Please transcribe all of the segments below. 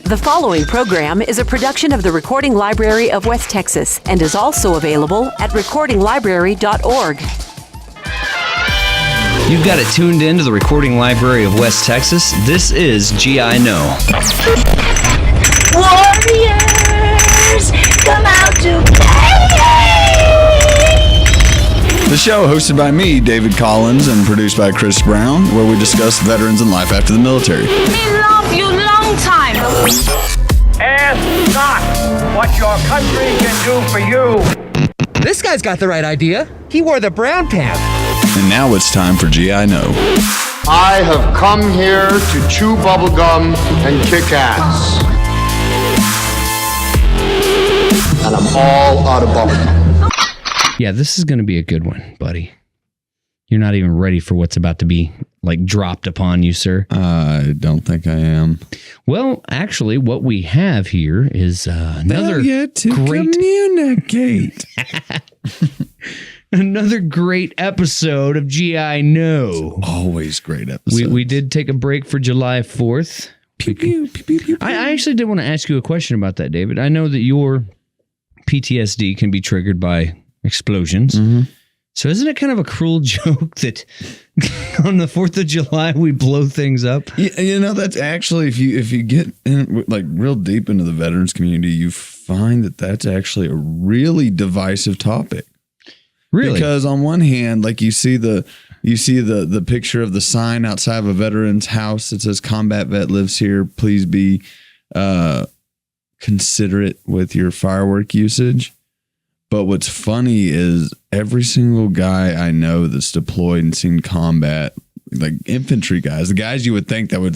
The following program is a production of the Recording Library of West Texas and is also available at recordinglibrary.org. You've got it tuned in to the Recording Library of West Texas. This is GI Know. Warriors, come out to play! The show, hosted by me, David Collins, and produced by Chris Brown, where we discuss veterans and life after the military. We love you long time. Ask not what your country can do for you. This guy's got the right idea. He wore the brown pants. And now it's time for GI Know. I have come here to chew bubblegum and kick ass. And I'm all out of bubblegum. Yeah, this is going to be a good one, buddy. You're not even ready for what's about to be, dropped upon you, sir. I don't think I am. Well, actually, what we have here is another to great... communicate. Another great episode of GI Know. Always great episode. We did take a break for July 4th. Pew, pew, pew, pew, pew. I actually did want to ask you a question about that, David. I know that your PTSD can be triggered by explosions. Mm-hmm. So isn't it kind of a cruel joke that on the 4th of July we blow things up? You know, that's actually, if you get in, real deep into the veterans community, you find that that's actually a really divisive topic. Really? Because on one hand, you see the picture of the sign outside of a veteran's house that says "Combat Vet lives here. Please be considerate with your firework usage." But what's funny is every single guy I know that's deployed and seen combat, infantry guys, the guys you would think that would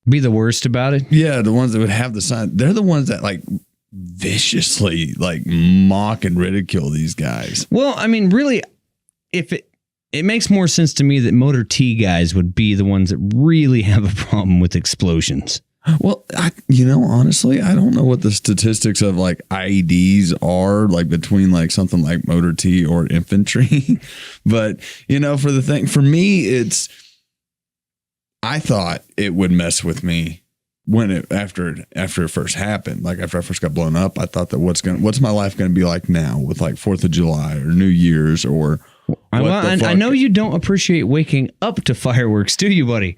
be the worst about it. Yeah, the ones that would have the sign. They're the ones that viciously mock and ridicule these guys. Well, I mean, really, if it makes more sense to me that motor T guys would be the ones that really have a problem with explosions. Well, honestly, I don't know what the statistics of IEDs are between something like motor T or infantry, but for me, I thought it would mess with me when after it first happened, after I first got blown up. I thought that what's my life going to be like now with 4th of July or New Year's or I know you don't appreciate waking up to fireworks, do you, buddy?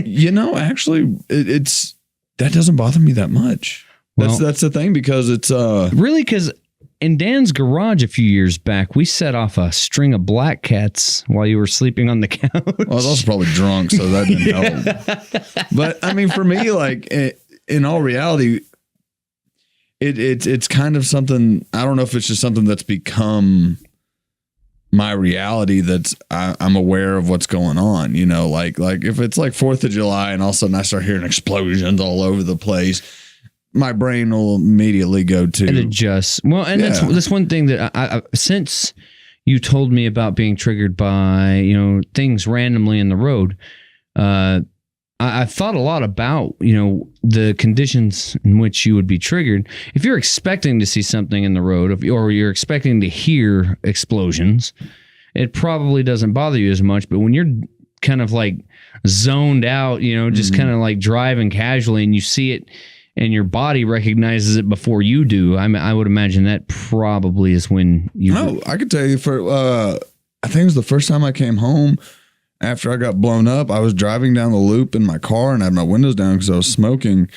Actually, it's that doesn't bother me that much. That's the thing, because it's really, because in Dan's garage a few years back, we set off a string of black cats while you were sleeping on the couch. Well, I was also probably drunk, so that didn't help. But I mean, for me, in all reality, it's kind of something. I don't know if it's just something that's become my reality, that's I'm aware of what's going on, if it's 4th of July and all of a sudden I start hearing explosions all over the place, my brain will immediately go to and adjust. Well, and that's one thing that I since you told me about being triggered by, things randomly in the road, I've thought a lot about, the conditions in which you would be triggered. If you're expecting to see something in the road, or you're expecting to hear explosions, it probably doesn't bother you as much. But when you're kind of zoned out, just kind of driving casually, and you see it and your body recognizes it before you do, I would imagine that probably is when you... No, I could tell you I think it was the first time I came home after I got blown up. I was driving down the loop in my car and I had my windows down because I was smoking,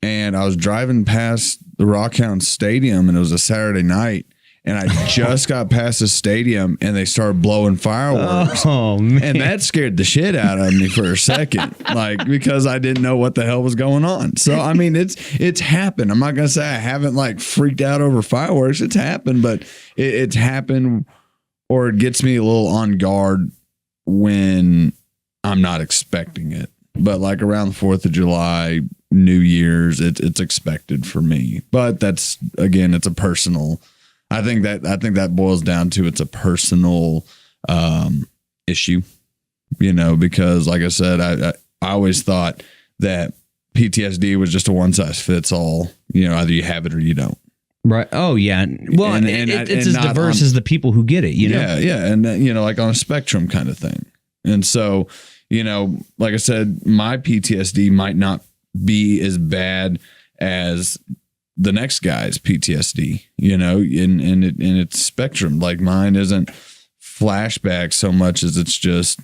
and I was driving past the Rockhound Stadium, and it was a Saturday night, and I just got past the stadium and they started blowing fireworks. Oh, man. And that scared the shit out of me for a second, because I didn't know what the hell was going on. So, I mean, it's happened. I'm not going to say I haven't freaked out over fireworks. It's happened, but it's happened, or it gets me a little on guard when I'm not expecting it. But around the 4th of July, New Year's, it's expected for me. But that's, again, it's a personal, I think that boils down to, it's a personal issue, because like I said, I always thought that PTSD was just a one size fits all, either you have it or you don't. Right. Oh, yeah. Well, it's as diverse as the people who get it, Yeah, yeah. And, on a spectrum kind of thing. And so, like I said, my PTSD might not be as bad as the next guy's PTSD, you know, in its spectrum. Like mine isn't flashback so much as it's just,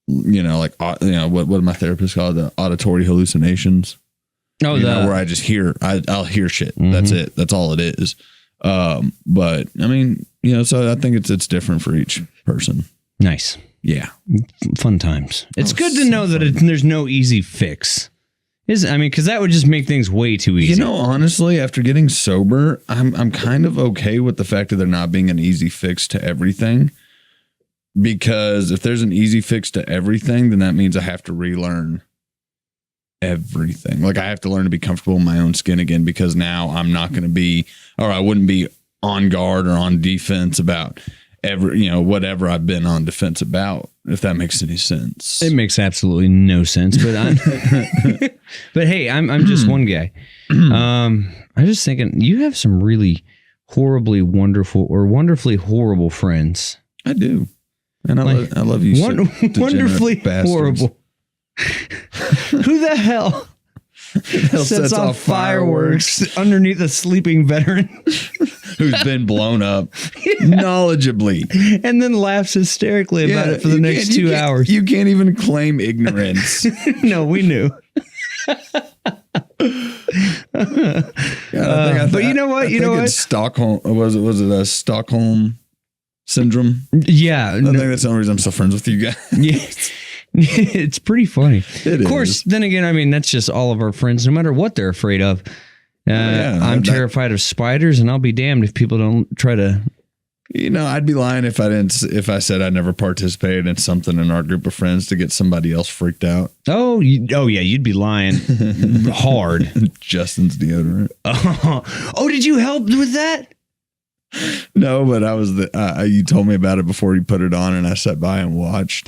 you know, like, you know, what my therapist called the auditory hallucinations. Oh, where I just I'll hear shit. Mm-hmm. That's it. That's all it is. But I mean, you know, so I think it's different for each person. Nice. Yeah. Fun times. It's good to know that there's no easy fix. Because that would just make things way too easy. You know, honestly, after getting sober, I'm kind of okay with the fact that there not being an easy fix to everything. Because if there's an easy fix to everything, then that means I have to relearn everything. Like I have to learn to be comfortable in my own skin again, because now I'm not going to be, or I wouldn't be on guard or on defense about whatever I've been on defense about, if that makes any sense. It makes absolutely no sense, but but hey, I'm just one guy. I'm just thinking you have some really horribly wonderful or wonderfully horrible friends. I do. And I love you. Wonderfully horrible. Who the hell sets off fireworks underneath a sleeping veteran who's been blown up knowledgeably and then laughs hysterically about it for the next 2 hours? You can't even claim ignorance. No, we knew. But you know what? It's Stockholm. Was it a Stockholm syndrome? Yeah. I think that's the only reason I'm still friends with you guys. Yeah. It's pretty funny. Of course, then again, that's just all of our friends, no matter what they're afraid of. I'm terrified of spiders, and I'll be damned if people don't try to. You know, I'd be lying if I said I never participated in something in our group of friends to get somebody else freaked out. Oh yeah, you'd be lying hard. Justin's deodorant. Oh, did you help with that? No, but I was you told me about it before you put it on, and I sat by and watched.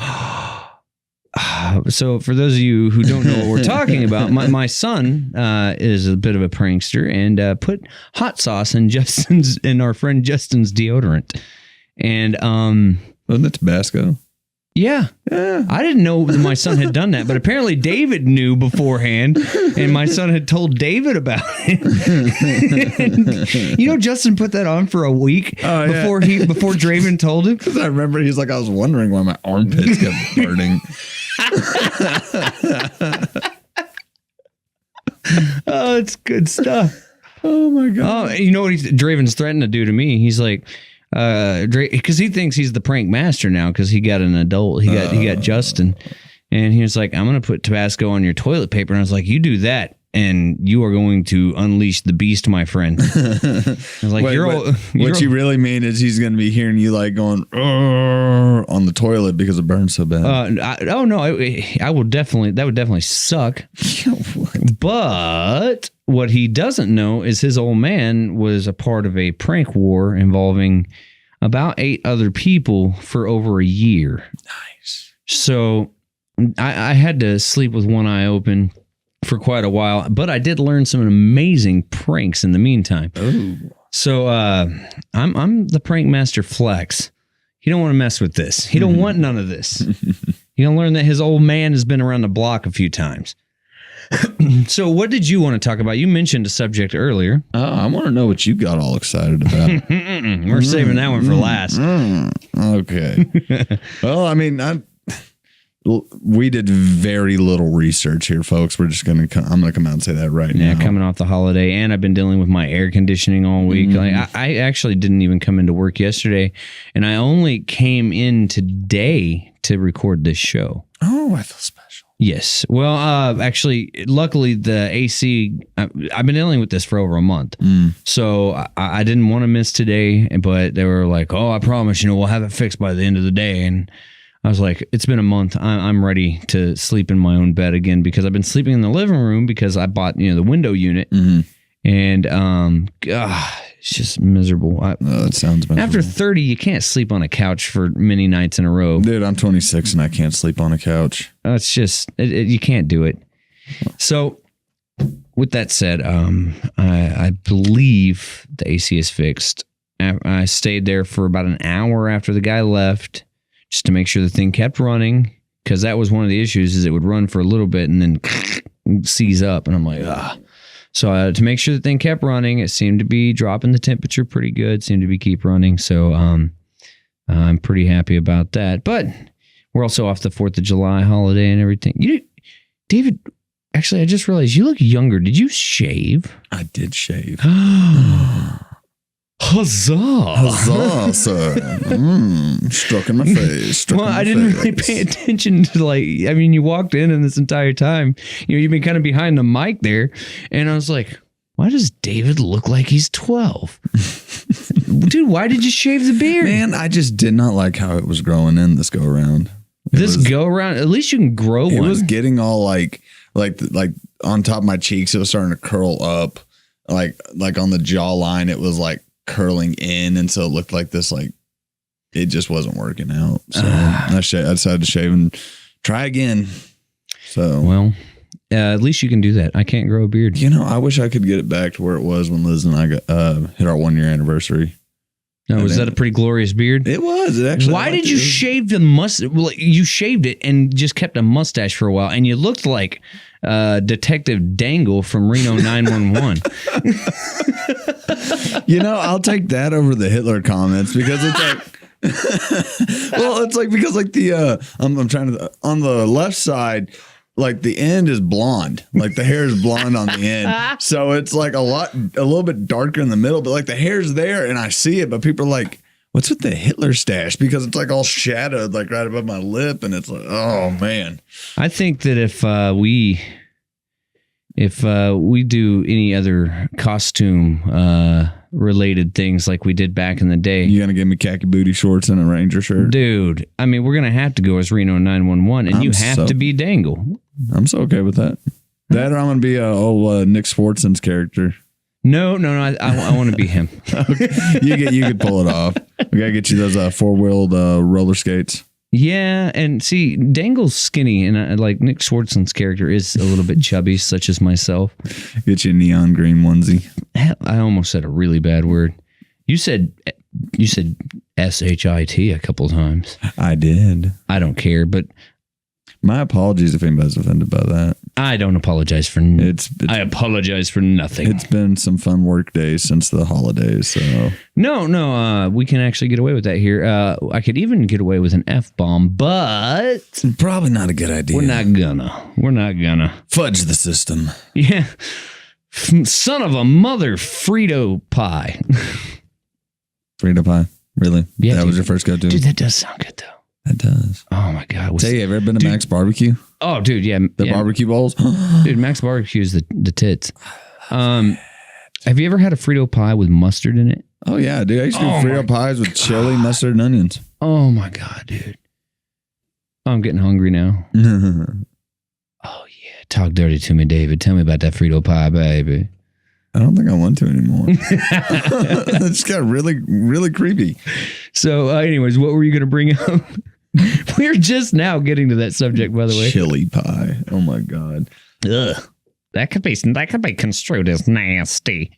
So for those of you who don't know what we're talking about, my son is a bit of a prankster and put hot sauce in our friend Justin's deodorant. And wasn't it Tabasco? Yeah. I didn't know that my son had done that, but apparently David knew beforehand, and my son had told David about it. And, Justin put that on for a week before Draven told him. Because I remember he's like, I was wondering why my armpits kept burning. Oh, it's good stuff. Oh my God. Oh, you know what Draven's threatened to do to me? He's like, because he thinks he's the prank master now because he got an adult. He got Justin, and he was like, I'm going to put Tabasco on your toilet paper. And I was like, you do that, and you are going to unleash the beast, my friend. I was like, what you really mean is he's going to be hearing you like going on the toilet because it burns so bad. I will definitely. That would definitely suck. But what he doesn't know is his old man was a part of a prank war involving about 8 other people for over a year. Nice. So I had to sleep with one eye open for quite a while, but I did learn some amazing pranks in the meantime. Oh. So I'm the prank master Flex. He don't want to mess with this. He don't want none of this. He don't learn that his old man has been around the block a few times. So what did you want to talk about? You mentioned a subject earlier. I want to know what you got all excited about. We're saving that one for last. Okay. Well, we did very little research here, folks. We're just I'm going to come out and say that right now. Yeah, coming off the holiday, and I've been dealing with my air conditioning all week. I actually didn't even come into work yesterday, and I only came in today to record this show. Oh, I feel special. Yes. Well, actually, luckily the AC, I've been dealing with this for over a month. So I didn't want to miss today, but they were like, oh, I promise, we'll have it fixed by the end of the day. And I was like, it's been a month. I'm ready to sleep in my own bed again because I've been sleeping in the living room because I bought, the window unit. And it's just miserable. That sounds miserable. After 30, you can't sleep on a couch for many nights in a row. Dude, I'm 26 and I can't sleep on a couch. It's just, you can't do it. So with that said, I believe the AC is fixed. I stayed there for about an hour after the guy left just to make sure the thing kept running, because that was one of the issues, is it would run for a little bit and then seize up, and I'm like, ah. So to make sure the thing kept running, it seemed to be dropping the temperature pretty good. Seemed to be keep running. So I'm pretty happy about that. But we're also off the 4th of July holiday and everything. David, actually, I just realized you look younger. Did you shave? I did shave. Huzzah! Huzzah, sir. Struck in my face. I didn't really pay attention to you walked in this entire time. You've been kind of behind the mic there. And I was like, why does David look like he's 12? Dude, why did you shave the beard? Man, I just did not like how it was growing in this go around. Go around, at least you can grow one. It was getting all like on top of my cheeks. It was starting to curl up. Like on the jawline, it was like curling in, and so it looked like this, like it just wasn't working out. So I decided to shave and try again. So well, at least you can do that. I can't grow a beard. I wish I could get it back to where it was when Liz and I hit our 1 year anniversary. No, was that a pretty glorious beard? It was. It actually. Why did you shave the mustache? Well, you shaved it and just kept a mustache for a while, and you looked like Detective Dangle from Reno 911. I'll take that over the Hitler comments because it's like, well, it's like because like the I'm trying to on the left side. Like the end is blonde, like the hair is blonde on the end. So it's like a little bit darker in the middle, but like the hair's there and I see it, but people are like, what's with the Hitler stash? Because it's like all shadowed, like right above my lip. And it's like, oh man. I think that if we do any other costume, related things like we did back in the day. You gonna give me khaki booty shorts and a Ranger shirt? Dude, I mean, we're gonna have to go as Reno 911 and you have to be Dangle. I'm so okay with that. That or I'm gonna be Nick Swartzen's character. No, I want to be him. Okay. You could pull it off. We gotta get you those 4-wheeled roller skates. Yeah, and see, Dangle's skinny, and like Nick Swartzen's character is a little bit chubby, such as myself. Get you a neon green onesie. Hell, I almost said a really bad word. You said shit a couple of times. I did. I don't care, but my apologies if anybody's offended by that. I don't apologize for I apologize for nothing. It's been some fun work days since the holidays, so no, we can actually get away with that here. I could even get away with an F-bomb, but probably not a good idea. We're not gonna fudge the system. Yeah, son of a mother, Frito pie. Frito pie, really? Yeah, that was your first go-to. Dude, that does sound good though. It does. Oh my god! Tell you, have you ever been to Max Barbecue? Oh, dude, yeah, the barbecue bowls. Dude, Max Barbecue is the tits. Have you ever had a Frito pie with mustard in it? Oh yeah, dude. I used to do Frito pies with chili, mustard, and onions. Oh my god, dude! I'm getting hungry now. Oh yeah, talk dirty to me, David. Tell me about that Frito pie, baby. I don't think I want to anymore. It just got really, really creepy. So, anyways, what were you going to bring up? We're just now getting to that subject, by the way. Chili pie. Oh my god. Ugh. That could be construed as nasty.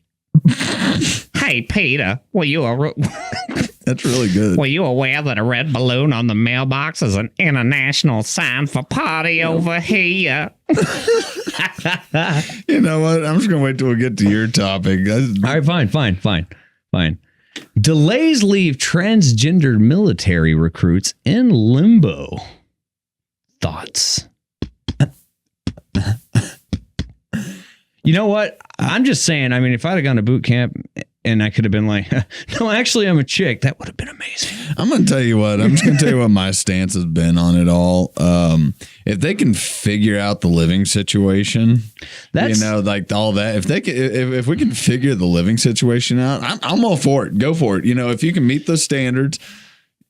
Hey, Peter, That's really good. Were you aware that a red balloon on the mailbox is an international sign for party over here? You know what? I'm just going to wait till we get to your topic. All right, fine. Delays leave transgendered military recruits in limbo. Thoughts? You know what? I'm just saying, I mean, if I'd have gone to boot camp and I could have been like, no, actually, I'm a chick, that would have been amazing. I'm going to tell you what. I'm just going to tell you what my stance has been on it all. If they can figure out the living situation, like all that, if we can figure the living situation out, I'm all for it. Go for it. If you can meet those standards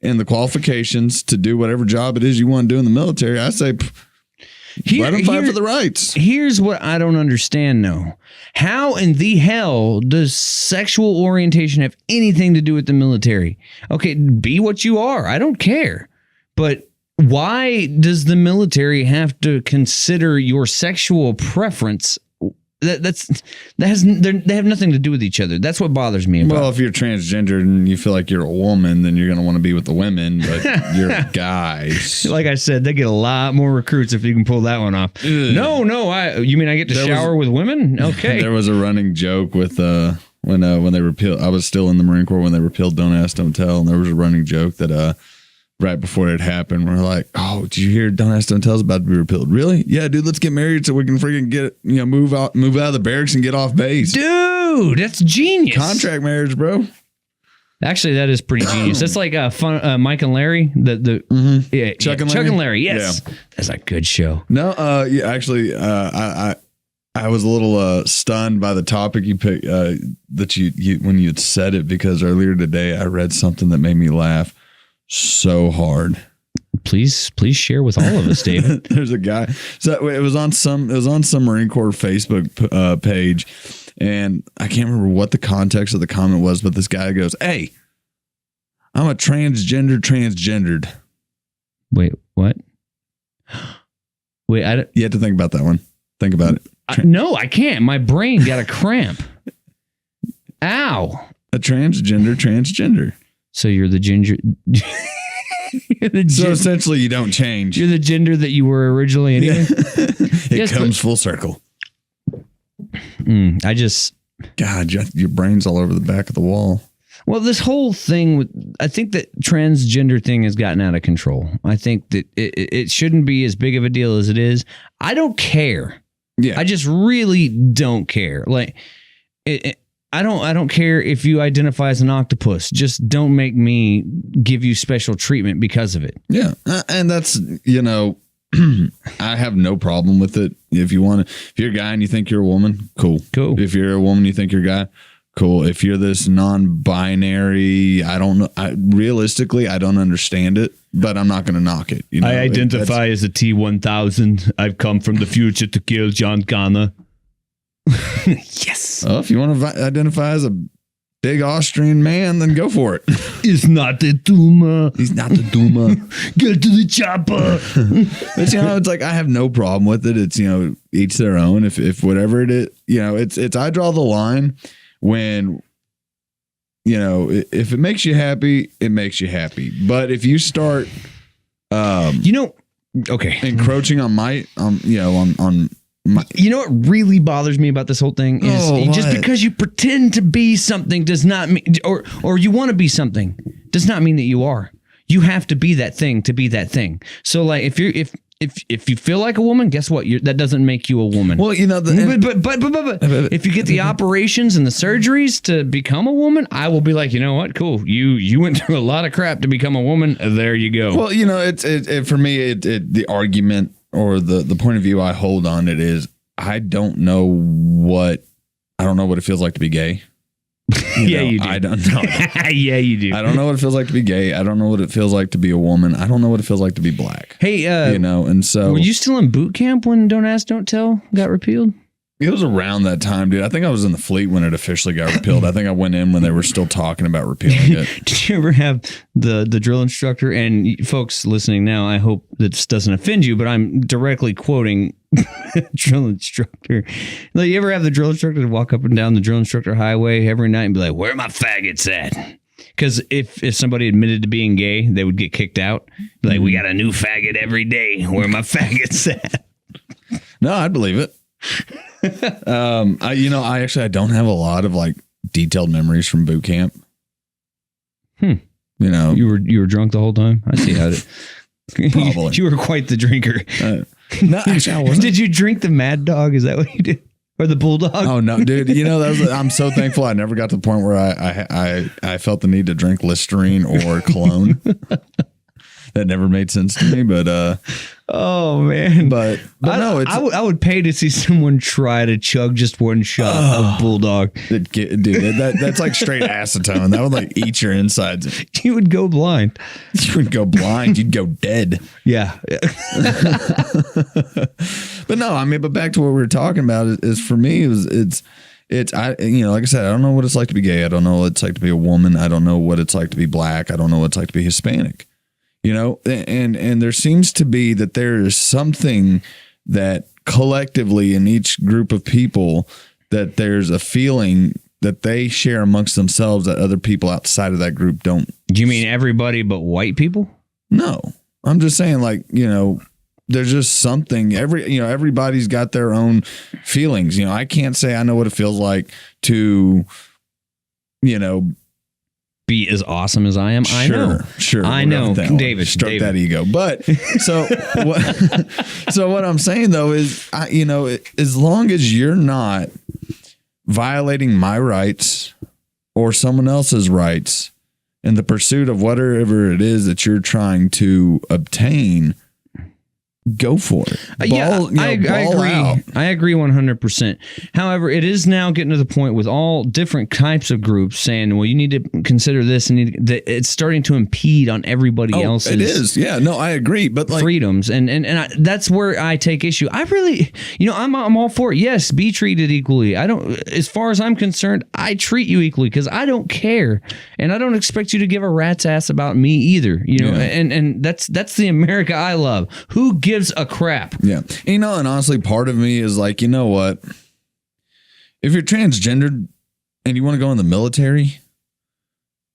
and the qualifications to do whatever job it is you want to do in the military, I say, let them fight for the rights. Here's what I don't understand, though. How in the hell does sexual orientation have anything to do with the military? Okay, be what you are. I don't care. But why does the military have to consider your sexual preference they have nothing to do with each other. That's what bothers me about. Well, if you're transgender and you feel like you're a woman, then you're going to want to be with the women, but you're a guy. Like I said, they get a lot more recruits if you can pull that one off. Ugh. No, you mean I get to shower with women? Okay. There was a running joke with when they repealed. I was still in the Marine Corps when they repealed Don't Ask, Don't Tell, and there was a running joke that right before it happened, we're like, "Oh, did you hear Don't Ask, Don't Tell is about to be repealed?" Really? Yeah, dude. Let's get married so we can freaking get move out of the barracks and get off base. Dude, that's genius. Contract marriage, bro. Actually, that is pretty genius. That's like Mike and Larry. Chuck and Larry. Yes, yeah. That's a good show. No, actually, I was a little stunned by the topic you picked that you when you had said it, because earlier today I read something that made me laugh so hard. Please share with all of us, David. There's a guy. So it was on some Marine Corps Facebook page, and I can't remember what the context of the comment was, but this guy goes, "Hey, I'm a transgendered." Wait, what? Wait, you have to think about that one. Think about it. No, I can't. My brain got a cramp. Ow. A transgender. So you're the ginger. So essentially, you don't change. You're the gender that you were originally anyway. It comes full circle. God, your brain's all over the back of the wall. Well, this whole thing I think that transgender thing has gotten out of control. I think that it shouldn't be as big of a deal as it is. I don't care. Yeah, I just really don't care. Like I don't care if you identify as an octopus. Just don't make me give you special treatment because of it. Yeah. And that's, I have no problem with it. If you're a guy and you think you're a woman, cool. If you're a woman, you think you're a guy, cool. If you're this non-binary, I don't know. Realistically, I don't understand it, but I'm not going to knock it. I identify as a T-1000. I've come from the future to kill John Connor. Yes. Well, if you want to identify as a big Austrian man, then go for it. He's not the Duma. He's not the Duma. Get to the chopper. But it's like I have no problem with it. It's each their own. If whatever it is, it's I draw the line when if it makes you happy, it makes you happy. But if you start, encroaching on my you know what really bothers me about this whole thing is just because you pretend to be something does not mean, or you want to be something does not mean that you are. You have to be that thing to be that thing. So like if you feel like a woman, guess what? That doesn't make you a woman. Well, but if you get the operations and the surgeries to become a woman, I will be like, you know what? Cool. You went through a lot of crap to become a woman. There you go. Well, it's for me, the argument or the point of view I hold on it is I don't know what it feels like to be gay. You do. I don't know. Yeah, you do. I don't know what it feels like to be gay. I don't know what it feels like to be a woman. I don't know what it feels like to be black. Hey, and so were you still in boot camp when Don't Ask, Don't Tell got repealed? It was around that time, dude. I think I was in the fleet when it officially got repealed. I think I went in when they were still talking about repealing it. Did you ever have the drill instructor? And folks listening now, I hope this doesn't offend you, but I'm directly quoting drill instructor. Like, you ever have the drill instructor to walk up and down the drill instructor highway every night and be like, "Where are my faggots at?" Because if somebody admitted to being gay, they would get kicked out. Like, "We got a new faggot every day. Where are my faggots at?" No, I'd believe it. I don't have a lot of like detailed memories from boot camp. You were drunk the whole time. I see how it. Probably. You were quite the drinker. No, actually, I wasn't. Did you drink the Mad Dog? Is that what you did? Or the Bulldog? Oh no, dude! I'm so thankful I never got to the point where I felt the need to drink Listerine or cologne. That never made sense to me, but oh man! But no, I would pay to see someone try to chug just one shot of Bulldog. Dude, that's like straight acetone. That would like eat your insides. You would go blind. You would go blind. You'd go dead. Yeah. But no, but back to what we were talking about is for me it's like I said, I don't know what it's like to be gay. I don't know what it's like to be a woman. I don't know what it's like to be black. I don't know what it's like to be Hispanic. And there seems to be that there is something that collectively in each group of people that there's a feeling that they share amongst themselves that other people outside of that group don't. Do you mean everybody but white people? No, I'm just saying, like, you know, there's just something everybody's got their own feelings. You know, I can't say I know what it feels like to, you know, be as awesome as I am. Sure, I know. Sure. I know. David. Stroke that ego. But so what I'm saying though is, as long as you're not violating my rights or someone else's rights in the pursuit of whatever it is that you're trying to obtain, go for it. I agree. Out. I agree 100%. However, it is now getting to the point with all different types of groups saying, well, you need to consider this, and it's starting to impede on everybody else's. It is. Yeah, no, I agree. But like, freedoms. That's where I take issue. I really, I'm all for it. Yes, be treated equally. As far as I'm concerned, I treat you equally because I don't care. And I don't expect you to give a rat's ass about me either. And that's the America I love. Who gives a crap? Yeah. And honestly, part of me is like, you know what? If you're transgendered and you want to go in the military,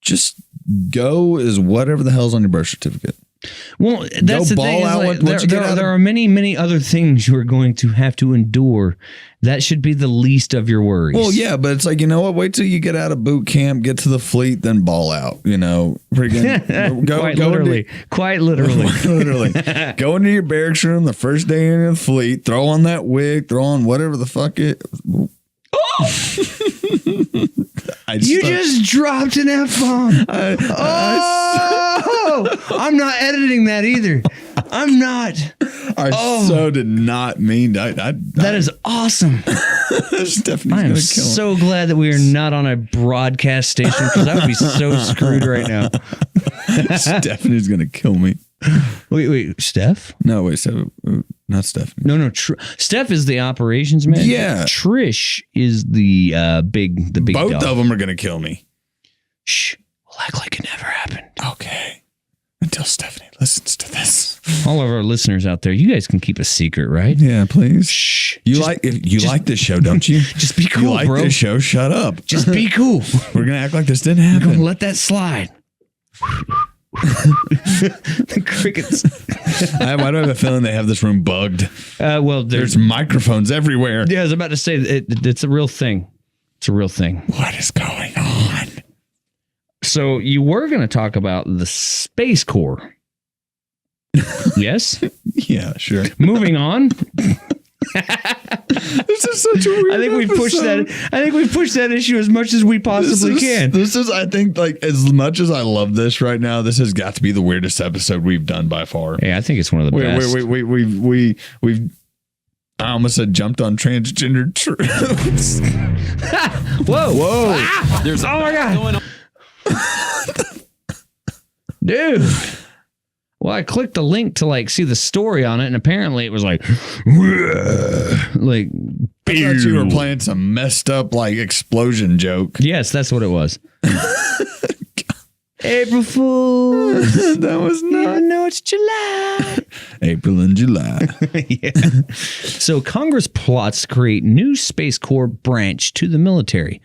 just go as whatever the hell's on your birth certificate. Well, that's the thing. There are many, many other things you are going to have to endure. That should be the least of your worries. Well, yeah, but it's like, you know what? Wait till you get out of boot camp, get to the fleet, then ball out. Freaking quite literally. Go into your barracks room the first day in the fleet, throw on that wig, throw on whatever the fuck it. You just dropped an F-bomb. I'm not editing that either. I'm not. I so did not mean that. That is awesome. Stephanie's I am so glad that we are not on a broadcast station because I would be so screwed right now. Stephanie's going to kill me. Wait, Steph? No, wait, not Stephanie. No. Steph is the operations manager. Yeah. Trish is the big Both dog. of them are going to kill me. Shh. We'll act like it never happened. Okay. Until Stephanie listens to this. All of our listeners out there, you guys can keep a secret, right? Yeah, please. Shh. You like this show, don't you? Just be cool, you like bro. this show? Shut up. Just be cool. We're gonna act like this didn't happen. We're gonna let that slide. The crickets. Why do I have a feeling they have this room bugged? Well, there's microphones everywhere. Yeah, I was about to say it's a real thing. It's a real thing. What is going on? So you were going to talk about the Space Corps. Yes? Yeah, sure. Moving on. This is such a weird I think we pushed that issue as much as we possibly can. This is, I think, like, as much as I love this right now, this has got to be the weirdest episode we've done by far. Yeah, I think it's one of the best. We've I almost said jumped on transgendered truths. Whoa. Ah! There's oh my God. Dude. Well, I clicked the link to see the story on it, and apparently it was like I thought you were playing some messed up explosion joke. Yes, that's what it was. April Fool. That was not. Even though it's July. April and July. Yeah. So Congress plots to create new Space Corps branch to the military.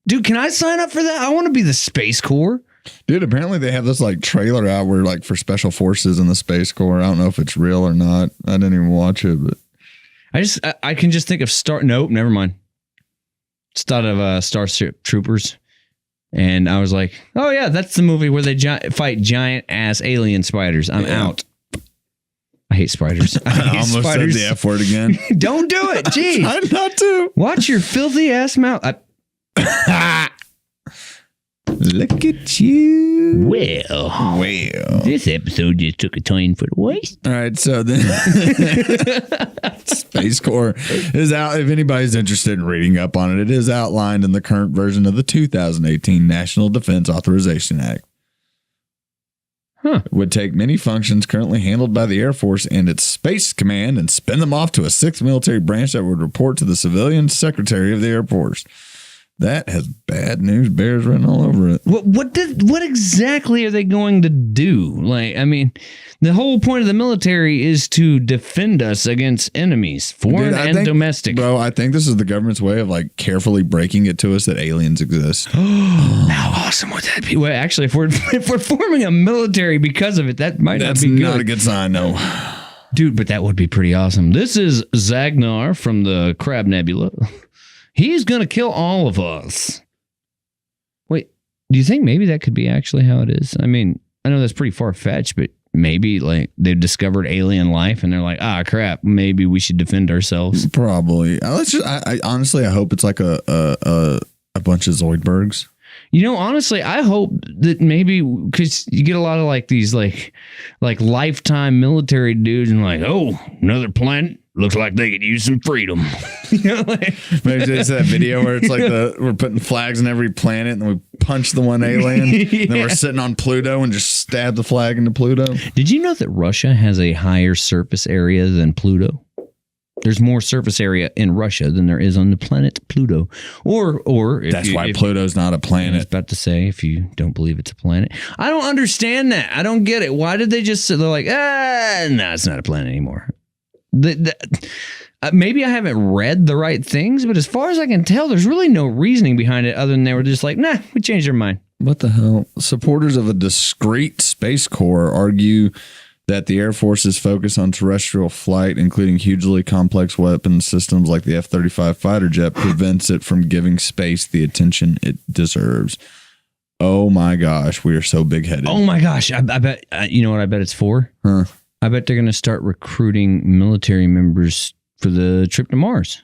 Dude, can I sign up for that? I want to be the Space Corps. Dude, apparently they have this trailer out where for special forces in the Space Corps. I don't know if it's real or not. I didn't even watch it, but I can just think of Nope, never mind. Just thought of Starship Troopers, and I was like, oh yeah, that's the movie where they fight giant ass alien spiders. I'm out. I hate spiders. I almost spiders. Said the F word again. Don't do it. Jeez. Try not to. Watch your filthy ass mouth. Look at you. Well, this episode just took a turn for the worse. All right, so then Space Corps is out. If anybody's interested in reading up on it, it is outlined in the current version of the 2018 National Defense Authorization Act. It would take many functions currently handled by the Air Force and its Space Command and spin them off to a sixth military branch that would report to the civilian secretary of the Air Force. That has bad news bears written all over it. What exactly are they going to do? Like, I mean, the whole point of the military is to defend us against enemies, foreign and domestic. Bro, I think this is the government's way of like carefully breaking it to us that aliens exist. How awesome would that be? Well, actually, if we're forming a military because of it, that might not be good. That's not a good sign, no. Dude, but that would be pretty awesome. This is Zagnar from the Crab Nebula. He's going to kill all of us. Wait, do you think maybe that could be actually how it is? I mean, I know that's pretty far-fetched, but maybe like they've discovered alien life and they're like, crap, maybe we should defend ourselves. Probably. I honestly, I hope it's like a bunch of Zoidbergs. You know, honestly, I hope that maybe because you get a lot of like these like lifetime military dudes and like, oh, another planet. Looks like they could use some freedom. You know, like, maybe it's that video where it's like we're putting flags on every planet and we punch the one alien. Yeah. And then we're sitting on Pluto and just stab the flag into Pluto. Did you know that Russia has a higher surface area than Pluto? There's more surface area in Russia than there is on the planet Pluto. Or that's why Pluto's not a planet. I was about to say, if you don't believe it's a planet. I don't understand that. I don't get it. Why did they just say, they're like, no, it's not a planet anymore. Maybe I haven't read the right things, but as far as I can tell, there's really no reasoning behind it other than they were just like, nah, we changed our mind. What the hell? Supporters of a discrete space corps argue that the Air Force's focus on terrestrial flight, including hugely complex weapon systems like the F-35 fighter jet, prevents it from giving space the attention it deserves. Oh my gosh, we are so big-headed. Oh my gosh, I bet, you know what I bet it's for? Huh? I bet they're going to start recruiting military members for the trip to Mars.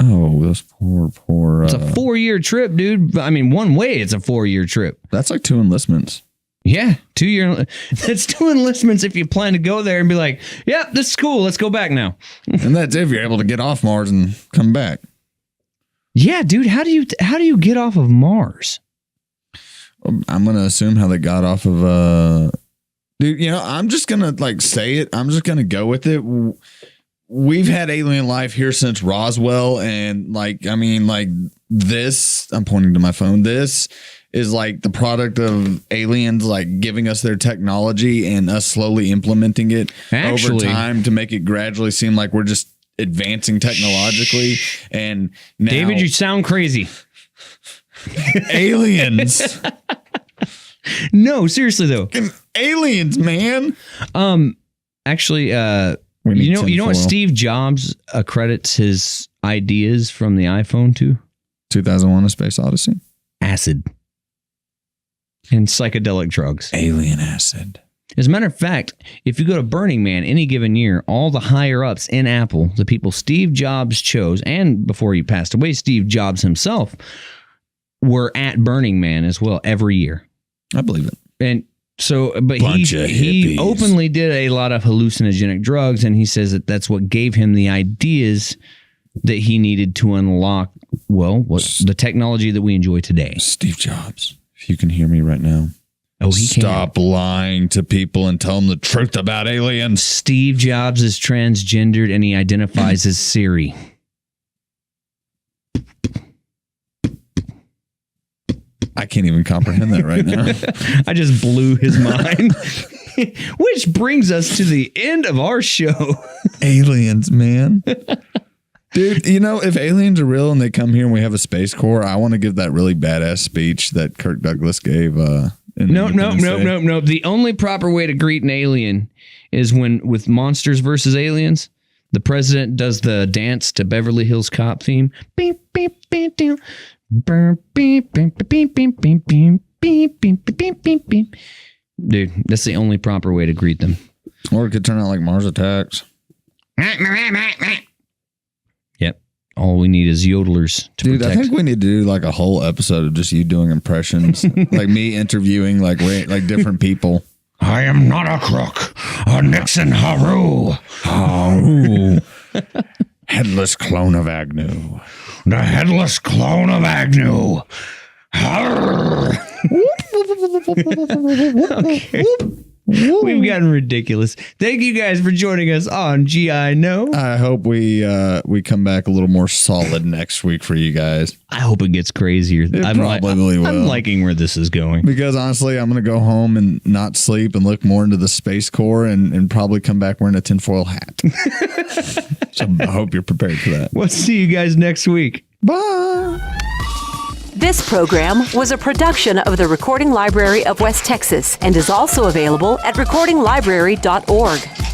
Oh, those poor. It's a 4-year trip, dude. I mean, one way it's a 4-year trip. That's like 2 enlistments. Yeah, 2-year. That's 2 enlistments if you plan to go there and be like, yep, this is cool. Let's go back now. And that's if you're able to get off Mars and come back. Yeah, dude. How do you get off of Mars? I'm going to assume how they got off of dude, you know, I'm just going to like say it. I'm just going to go with it. We've had alien life here since Roswell. And like, I mean, like this, I'm pointing to my phone. This is like the product of aliens, like giving us their technology and us slowly implementing it over time to make it gradually seem like we're just advancing technologically. And now, David, you sound crazy. Aliens. No, seriously though. Aliens, man. Actually, you know what Steve Jobs accredits his ideas from the iPhone to? 2001: A Space Odyssey. Acid. And psychedelic drugs. Alien acid. As a matter of fact, if you go to Burning Man any given year, all the higher ups in Apple, the people Steve Jobs chose, and before he passed away, Steve Jobs himself, were at Burning Man as well every year. I believe it. And so, but he openly did a lot of hallucinogenic drugs, and he says that that's what gave him the ideas that he needed to unlock, the technology that we enjoy today. Steve Jobs, if you can hear me right now. Oh, he Stop lying to people and tell them the truth about aliens. Steve Jobs is transgendered, and he identifies as Siri. I can't even comprehend that right now. I just blew his mind. Which brings us to the end of our show. Aliens, man. Dude, you know, if aliens are real and they come here and we have a space corps, I want to give that really badass speech that Kirk Douglas gave. No. The only proper way to greet an alien is when, with Monsters versus Aliens, the president does the dance to Beverly Hills Cop theme. Beep, beep, beep, beep. Dude, that's the only proper way to greet them. Or it could turn out like Mars Attacks. Yep. All we need is yodelers to protect. I think we need to do like a whole episode of just you doing impressions. Like me interviewing like different people. I am not a crook. A Nixon Haru. Headless clone of Agnew. The headless clone of Agnew. Okay. We've gotten ridiculous. Thank you guys for joining us on GI Know. I hope we come back a little more solid next week for you guys. I hope it gets crazier. Probably will. I'm liking where this is going. Because honestly, I'm going to go home and not sleep and look more into the Space Corps and probably come back wearing a tinfoil hat. So I hope you're prepared for that. We'll see you guys next week. Bye. This program was a production of the Recording Library of West Texas and is also available at recordinglibrary.org.